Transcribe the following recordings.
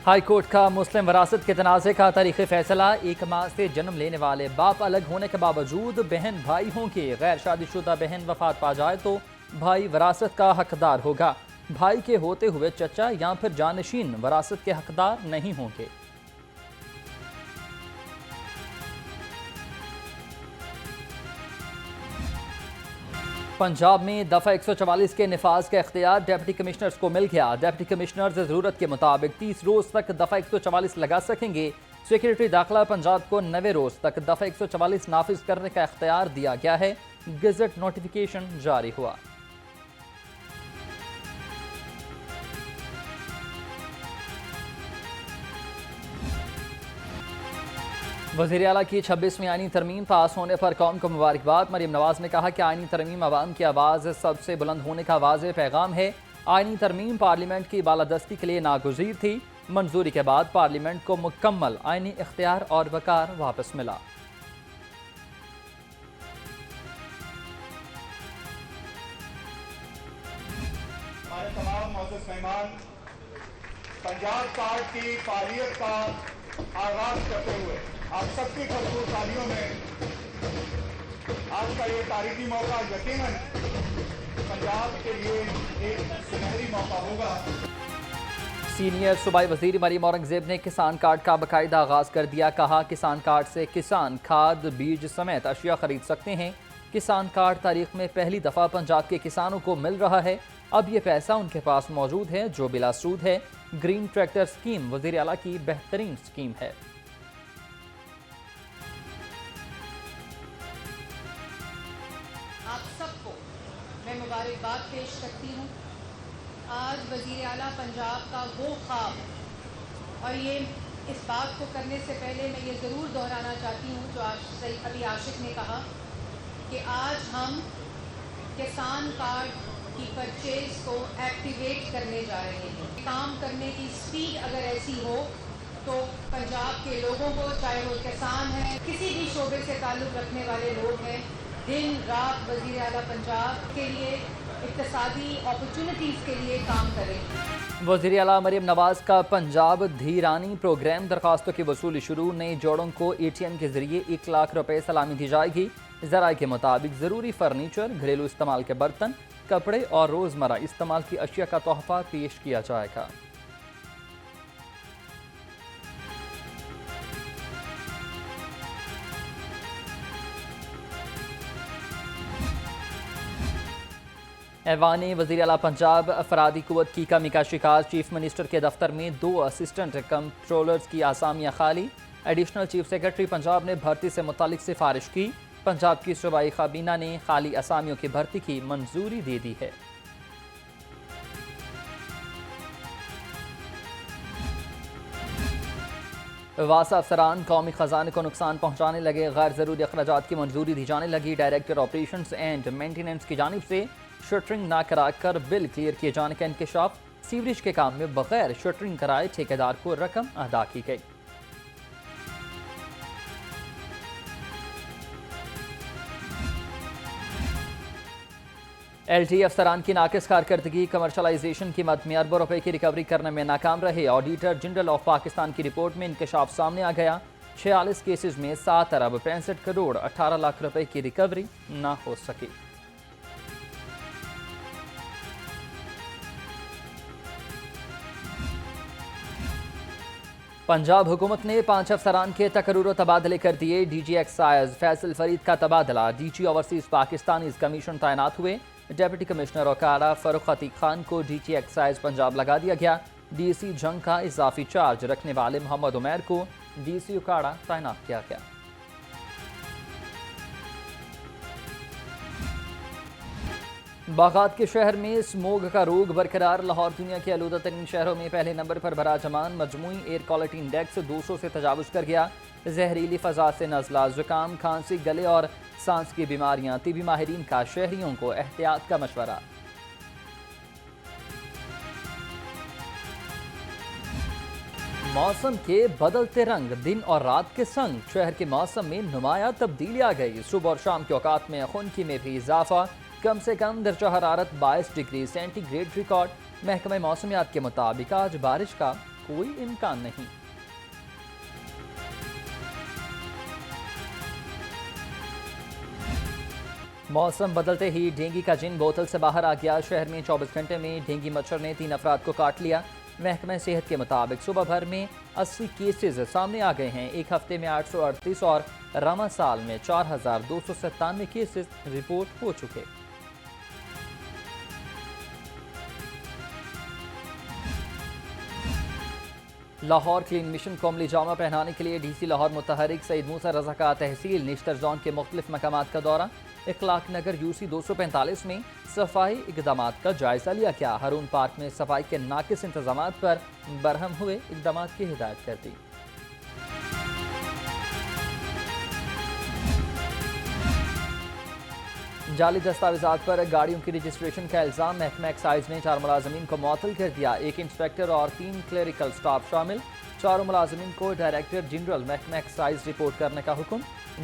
High court का मुस्लिम वरासत के तनाज़े का तारीख़ी फैसला। एक माह से जन्म लेने वाले बाप अलग होने के बावजूद बहन भाई हों की गैर शादीशुदा बहन वफात पा जाए तो भाई वरासत का हकदार होगा। भाई के होते हुए चचा या फिर जानशीन वरासत के हकदार नहीं होंगे। पंजाब में दफ़ा 144 के निफाज का इख्तियार डिप्टी कमिश्नर्स को मिल गया। डिप्टी कमिश्नर ज़रूरत के मुताबिक 30 रोज़ तक दफ़ा 144 लगा सकेंगे। सेक्रेटरी दाखिला पंजाब को 90 रोज़ तक दफ़ा 144 नाफिज करने का इख्तियार दिया गया है। गज़ट नोटिफिकेशन जारी हुआ। वज़ीर आला की 26वीं आईनी तरमीम पास होने पर कौम को मुबारकबाद। मरीम नवाज ने कहा कि आईनी तरमीम अवाम की आवाज़ सबसे बुलंद होने का वाज़ेह पैगाम है। आईनी तरमीम पार्लियामेंट की बालादस्ती के लिए नागुज़ीर थी। मंजूरी के बाद पार्लियामेंट को मुकम्मल आईनी इख्तियार और वकार वापस मिला। हमारे तमाम मौजूद मेहमान पंजाब कार्ड की फालियत का आगाज करते हुए आप सबकी भरपूर तालियों में आज का ये तारीखी मौका यकीनन पंजाब के लिए एक सुनहरी मौका होगा। सीनियर सूबाई वजीर मरीम औरंगजेब ने किसान कार्ड का बाकायदा आगाज कर दिया। कहा किसान कार्ड से किसान खाद बीज समेत अशिया खरीद सकते हैं। किसान कार्ड तारीख में पहली दफ़ा पंजाब के किसानों को मिल रहा है। अब ये पैसा उनके पास मौजूद है जो बिला सूद है। ग्रीन ट्रैक्टर स्कीम वज़ीर आला की बेहतरीन स्कीम है। आप सबको मैं मुबारकबाद पेश करती हूँ। आज वज़ीर आला पंजाब का वो ख्वाब, और ये इस बात को करने से पहले मैं ये ज़रूर दोहराना चाहती हूँ जो अभी आशिक ने कहा कि आज हम किसान कार्ड की परचेज को एक्टिवेट करने जा रहे हैं। काम करने की स्पीड अगर ऐसी हो तो पंजाब के लोगों को, चाहे वो किसान हैं, किसी भी शोबे से ताल्लुक़ रखने वाले लोग हैं, दिन रात वज़ीर आला पंजाब के लिए इक़्तिसादी अपॉर्चुनिटीज़ के लिए काम करें। वज़ीर आला मरीम नवाज का पंजाब धीरानी प्रोग्राम दरखास्तों की वसूली शुरू। नए जोड़ों को ATM के जरिए 1 लाख रुपए सलामी दी जाएगी। ज़राए के मुताबिक ज़रूरी फर्नीचर, घरेलू इस्तेमाल के बर्तन, कपड़े और रोज़मर्रा इस्तेमाल की अशिया का तोहफा पेश किया जाएगा। ऐवान वज़ीर आला पंजाब अफरादी कुव्वत की कमी का शिकार। चीफ मिनिस्टर के दफ्तर में 2 असिस्टेंट कंट्रोलर्स की आसामियाँ खाली। एडिशनल चीफ सेक्रेटरी पंजाब ने भर्ती से मुतालिक सिफारिश की। पंजाब की सूबाई काबीना ने खाली असामियों की भर्ती की मंजूरी दे दी है। वासा अफसरान कौमी खजाने को नुकसान पहुंचाने लगे। गैर ज़रूरी अखराजात की मंजूरी दी जाने लगी। डायरेक्टर ऑपरेशंस एंड मेंटेनेंस की जानिब से शटरिंग ना कराकर बिल क्लियर किए जाने का इंकशाफ। सीवरेज के काम में बगैर शटरिंग कराए ठेकेदार को रकम अदा की गई। LT अफसरान की नाकिस कारकर्दगी। कमर्शलाइजेशन की मद में अरबों रुपए की रिकवरी करने में नाकाम रहे। ऑडिटर जनरल ऑफ पाकिस्तान की रिपोर्ट में इंकशाफ सामने आ गया। 46 केसेस में 7 अरब 65 करोड़ 18 लाख रुपए की रिकवरी ना हो सकी। पंजाब हुकूमत ने 5 अफसरान के तकर्रुर तबादले कर दिए। DG एक्साइज फैसल फरीद का तबादला। DG ओवरसीज पाकिस्तानी कमीशन तैनात हुए। डिप्टी कमिश्नर ओकाड़ा फरुख अतीक खान को DG एक्साइज पंजाब लगा दिया गया। DC जंग का इजाफी चार्ज रखने वाले मोहम्मद उमैर को DC ओकाड़ा तैनात किया गया। बागात के शहर में स्मोग का रोग बरकरार। लाहौर दुनिया के आलूदा तरीन शहरों में पहले नंबर पर बराजमान। मजमूई एयर क्वालिटी इंडेक्स 200 से तजावुज कर गया। जहरीली फजा से नज़ला, जुकाम, खांसी, गले और सांस की बीमारियां। तिबी माहिरीन का शहरियों को एहतियात का मशवरा। मौसम के बदलते रंग, दिन और रात के संग शहर के मौसम में नुमाया तब्दीली आ गई। सुबह और शाम के औकात में खुनकी में भी इजाफा। कम से कम दर्जा हरारत 22 डिग्री सेंटीग्रेड रिकॉर्ड। महकमा मौसमियात के मुताबिक आज बारिश का कोई इम्कान नहीं। मौसम बदलते ही डेंगू का जिन बोतल से बाहर आ गया। शहर में 24 घंटे में डेंगू मच्छर ने 3 अफराद को काट लिया। महकमा सेहत के मुताबिक सुबह भर में 80 केसेज सामने आ गए हैं। एक हफ्ते में 838 और रमा साल में 4297 केसेज रिपोर्ट हो चुके। लाहौर क्लीन मिशन को अमली जामा पहनाने के लिए डीसी लाहौर मुतहरिक सईद मूसा रजा का तहसील निश्तर जोन के मुख्तलिफ मकामात का दौरा। इखलाक नगर यूसी 245 में सफाई इकदाम का जायजा लिया गया। हरून पार्क में सफाई के नाकिस इंतजाम पर बरहम हुए इकदाम की हिदायत कर दी। जाली दस्तावेजात पर गाड़ियों की रजिस्ट्रेशन का इल्जाम। महकमा एक्साइज ने 4 मुलाजमीन को मुअत्तल कर दिया। 1 इंस्पेक्टर और 3 क्लरिकल स्टाफ शामिल। 4 मुलाजमीन को डायरेक्टर जनरल महकमा एक्साइज रिपोर्ट करने का हुक्म।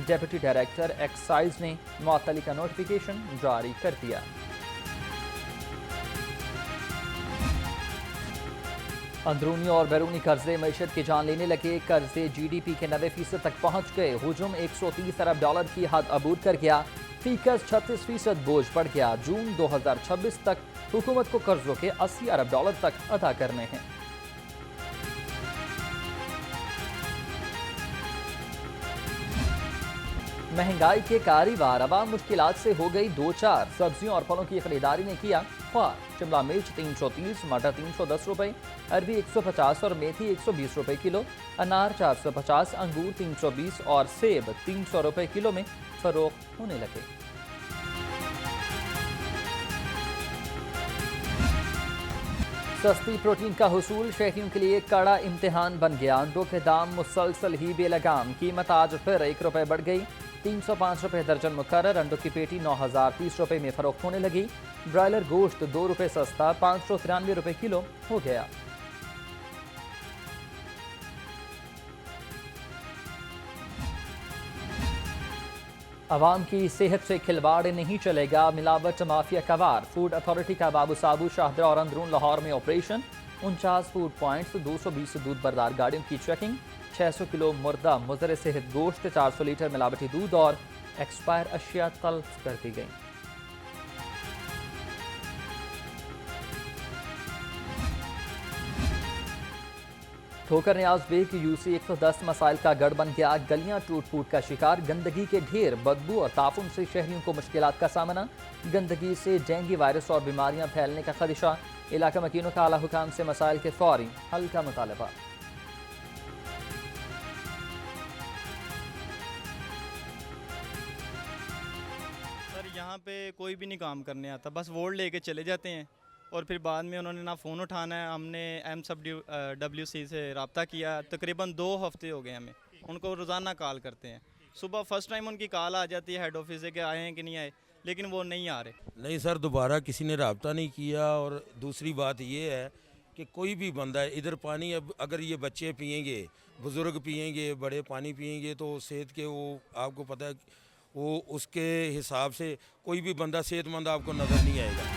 डेप्यूटी डायरेक्टर एक्साइज ने मुअत्तली का नोटिफिकेशन जारी कर दिया। अंदरूनी और बैरूनी कर्जे मईशत की जान लेने लगे। कर्जे GDP के 90% तक पहुंच गए। हुजूम $130 अरब की हद अबूर कर गया। फीकस 36% बोझ बढ़ गया। जून 2026 तक हुकूमत को कर्जों के $80 अरब तक अदा करने हैं। महंगाई के कारीवार अवाम मुश्किलात से हो गई दो चार। सब्जियों और फलों की खरीदारी ने किया ख्वार। शिमला मिर्च 330, मटर 310 रुपए, अरबी 150 और मेथी 120 रुपए किलो, अनार 450, अंगूर 320 और सेब 300 रुपए किलो में फरोख्त होने लगे। सस्ती प्रोटीन का हुसूल शहरियों के लिए कड़ा इम्तिहान बन गया। अंडों के दाम मुसलसल ही बेलगाम। कीमत आज फिर 1 रुपए बढ़ गई। 305 रुपए दर्जन मुकर्रर। अंडों की पेटी 9030 रुपए में फरोख्त होने लगी। ब्रॉयलर गोश्त 2 रुपए सस्ता 593 रुपए किलो हो गया। अवाम की सेहत से खिलवाड़ नहीं चलेगा। मिलावट माफिया का वार। फूड अथॉरिटी का बाबू साबू शाहदरा और अंदरून लाहौर में ऑपरेशन। 49 फूड पॉइंट्स, 220 दूध बरदार गाड़ियों की चेकिंग। 600 किलो मुर्दा मुज़र सेहत गोश्त, 400 लीटर मिलावटी दूध और एक्सपायर अशिया तल्फ कर दी गई। ठोकर न्याज बेग यूसी 110 मसाइल का गढ़ बन गया। गलियां टूट फूट का शिकार। गंदगी के ढेर, बदबू और ताफुन से शहरियों को मुश्किलात का सामना। गंदगी से डेंगू वायरस और बीमारियां फैलने का खदशा। इलाका मकीनों का आला हुकाम से मसाइल के फौरी हल का मुतालबा। सर यहाँ पे कोई भी नहीं काम करने आता, बस वोट लेके चले जाते हैं और फिर बाद में उन्होंने ना फ़ोन उठाना है। हमने MSWC से रब्ता किया। तकरीबन 2 हफ्ते हो गए हमें। उनको रोज़ाना कॉल करते हैं। सुबह फर्स्ट टाइम उनकी कॉल आ जाती है हेड ऑफिस से कि आए हैं कि नहीं आए, लेकिन वो नहीं आ रहे। नहीं सर, दोबारा किसी ने रब्ता नहीं किया। और दूसरी बात ये है कि कोई भी बंदा है इधर पानी, अब अगर ये बच्चे पिएंगे, बुज़ुर्ग पिएंगे, बड़े पानी पिएंगे तो सेहत के वो आपको पता है वो उसके हिसाब से कोई भी बंदा सेहतमंद आपको नज़र नहीं आएगा।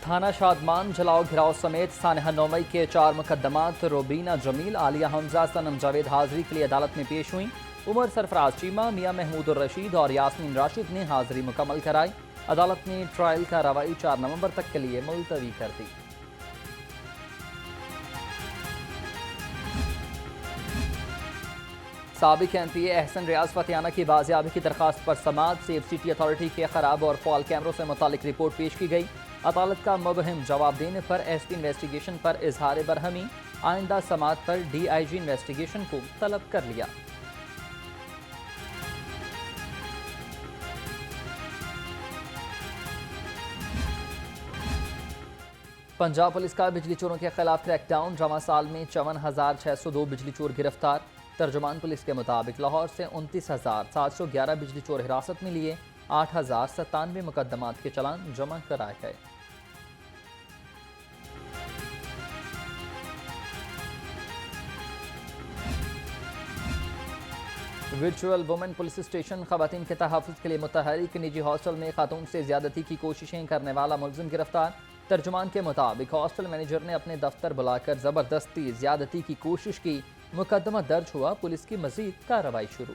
थाना शादमान जलाओ घिराव समेत सानहा 9 मई के 4 मुकदमात। रोबीना जमील, आलिया हमजा, सनम जावेद हाजिरी के लिए अदालत में पेश हुई। उमर सरफराज चीमा, मियां महमूद रशीद और यास्मीन राशिद ने हाजिरी मुकम्मल कराई। अदालत ने ट्रायल का रवाई 4 नवंबर तक के लिए मुलतवी कर दी। साबिक MP एहसन रियाज फतियाना की बाजियाबी की दरखास्त पर समाज सेफ सिटी अथॉरिटी के खराब और फॉल कैमरों से मुतालिक रिपोर्ट पेश की गई। अदालत का मुबहिम जवाब देने पर SP इन्वेस्टिगेशन पर इजहार बरहमी। आइंदा समात पर DIG इन्वेस्टिगेशन को तलब कर लिया। पंजाब पुलिस का बिजली चोरों के खिलाफ क्रैकडाउन। रवां साल में 54,602 बिजली चोर गिरफ्तार। तर्जुमान पुलिस के मुताबिक लाहौर से 29,711 बिजली चोर हिरासत में लिए। 8,097 मुकदमात के चालान जमा कराए गए। Virtual women police station. खवातीन के तहफ़्फ़ुज़ के लिए मुतहरिक निजी हॉस्टल में खातून से ज़्यादती की कोशिशें करने वाला मुलजिम गिरफ्तार। तर्जुमान के मुताबिक हॉस्टल मैनेजर ने अपने दफ्तर बुलाकर ज़बरदस्ती ज्यादती की कोशिश की। मुकदमा दर्ज हुआ, पुलिस की मजीद कार्रवाई शुरू।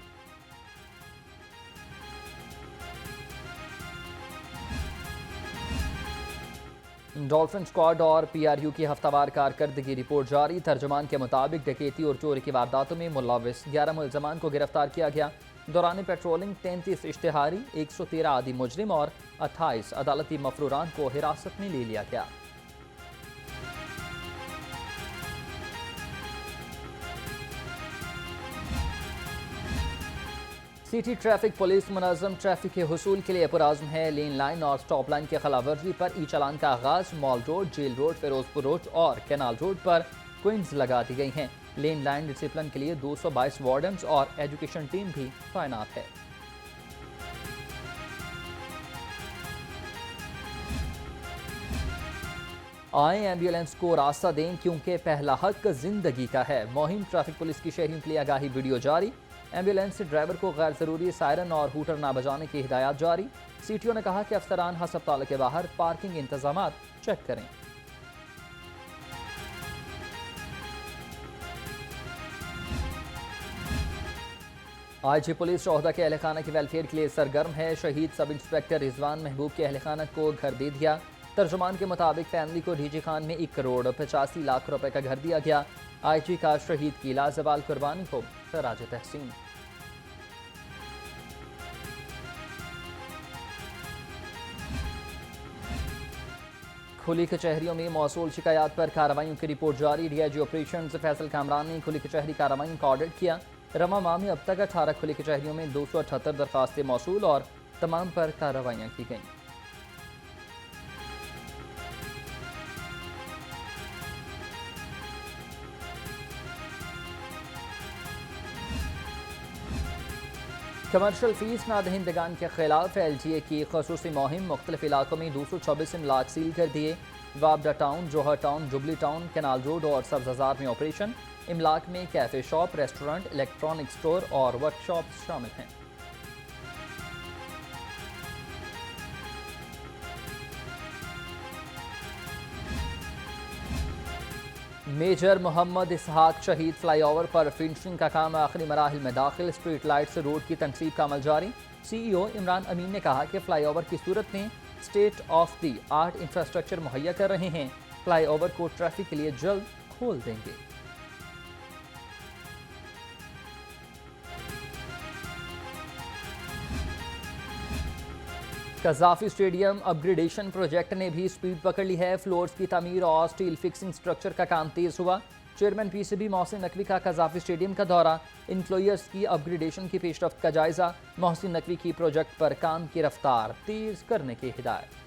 डॉल्फिन स्क्वाड और PRU की हफ्तावार कारकर्दगी रिपोर्ट जारी। तर्जुमान के मुताबिक डकैती और चोरी की वारदातों में मुलविस 11 मुलजमान को गिरफ्तार किया गया। दौरान पेट्रोलिंग 33 इश्तिहारी, 113 आदि मुजरिम और 28 अदालती मफरूरान को हिरासत में ले लिया गया। सिटी ट्रैफिक पुलिस मुनज़्ज़म ट्रैफिक के हुसूल के लिए पुराज़्म है। लेन लाइन और स्टॉप लाइन की खिलाफवर्जी पर ई चालान का आगाज़। Mall road, jail road, Ferozepur road और कैनाल रोड पर क्विंस लगा दी गई हैं। लेन लाइन डिसिप्लिन के लिए 222 वार्डन्स और एजुकेशन टीम भी तैनात है। आए एम्बुलेंस को रास्ता दें क्योंकि पहला हक जिंदगी का है। मुहिम ट्रैफिक पुलिस की शहरियों के लिए आगाही वीडियो जारी। एम्बुलेंस ड्राइवर को गैर जरूरी सायरन और हूटर ना बजाने की हिदायत जारी। CTO ने कहा कि अफसरान हस्पताल के बाहर पार्किंग इंतजाम चेक करें। IG पुलिस शोहदा के अहलखाना के वेलफेयर के लिए सरगर्म है। शहीद सब इंस्पेक्टर रिजवान महबूब के अहलखाना को घर दे दिया। तर्जुमान के मुताबिक फैमिली को डीजी खान में 1 करोड़ 85 लाख रुपए का घर दिया गया। IG का शहीद की लाजवाल कुर्बानी को खराज तहसीन। खुली कचहरियों में मौसूल शिकायत पर कार्रवाइयों की रिपोर्ट जारी। DIG ऑपरेशन फैसल कामरान ने खुली कचहरी कार्रवाइयों का ऑडिट किया। रवा माह में अब तक 18 खुली कचहरियों में 278 दरखास्तें मौसूल और तमाम पर कार्रवाइयाँ की गईं। कमर्शल फीस ना दहिंदगान के खिलाफ LGA की खसूसी मुहिम। मुख्तलिफ इलाकों में 224 इमलाक सील कर दिए। Wapda town, Johar town, jubilee town, canal road और सब्ज़ाजार में ऑपरेशन। इमलाक में cafe shop, restaurant, electronic store और वर्कशॉप शामिल हैं। मेजर मोहम्मद इसहाक शहीद फ्लाईओवर पर फिनिशिंग का काम आखिरी मराहिल में दाखिल। स्ट्रीट लाइट से रोड की तनसीब का अमल जारी। CEO इमरान अमीन ने कहा कि फ्लाईओवर की सूरत में state of the art infrastructure मुहैया कर रहे हैं। फ्लाईओवर को ट्रैफिक के लिए जल्द खोल देंगे। कज़ाफी स्टेडियम अपग्रेडेशन प्रोजेक्ट ने भी स्पीड पकड़ ली है। फ्लोर्स की तमीर और स्टील फिक्सिंग स्ट्रक्चर का काम तेज हुआ। चेयरमैन PCB मोहसिन नकवी का कज़ाफी स्टेडियम का दौरा। इन्फ्लोयर्स की अपग्रेडेशन की पेशरफ्त का जायजा। मोहसिन नकवी की प्रोजेक्ट पर काम की रफ्तार तेज करने की हिदायत।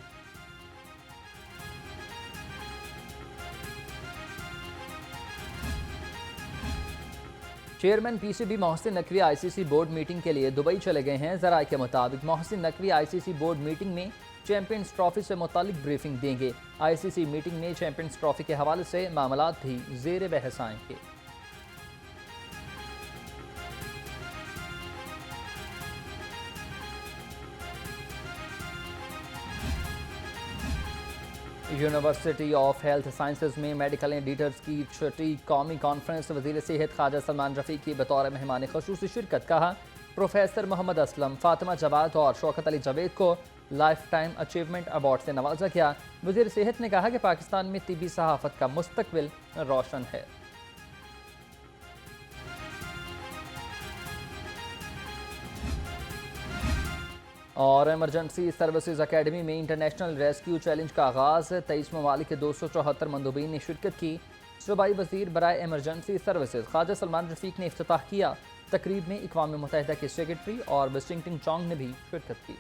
Chairman PCB Mohsin Naqvi ICC board meeting के लिए दुबई चले गए हैं। ज़राए के मुताबिक Mohsin Naqvi ICC board meeting में चैंपियंस ट्रॉफी से मुतालिक ब्रीफिंग देंगे। ICC मीटिंग में चैंपियंस ट्रॉफी के हवाले से मामलात भी ज़ेर बहस आएंगे। यूनिवर्सिटी ऑफ हेल्थ साइंसेज में मेडिकल एडिटर्स की छठी कौमी कॉन्फ्रेंस। वज़ीर सेहत ख्वाजा सलमान रफ़ी की बतौर मेहमान ख़ुसूसी शिरकत। कहा प्रोफेसर मोहम्मद असलम, फातिमा जवाद और शौकत अली जावेद को लाइफ टाइम अचीवमेंट अवार्ड से नवाजा गया। वज़ीर सेहत ने कहा कि पाकिस्तान में तिब्बी सहाफ़त का मुस्तकबिल रोशन है। और एमरजेंसी सर्विसेज अकेडमी में इंटरनेशनल रेस्क्यू चैलेंज का आगाज़। 23 ममालिक के 274 मंदूबीन ने शिरकत की। सूबाई वज़ीर बराए एमरजेंसी सर्विसेज ख्वाजा सलमान रफ़ीक ने इफ्तिताह किया। तकरीब में अक़वाम मुत्तहिदा के सेक्रेटरी और विस्टिंगटन चौंग ने भी शिरकत की।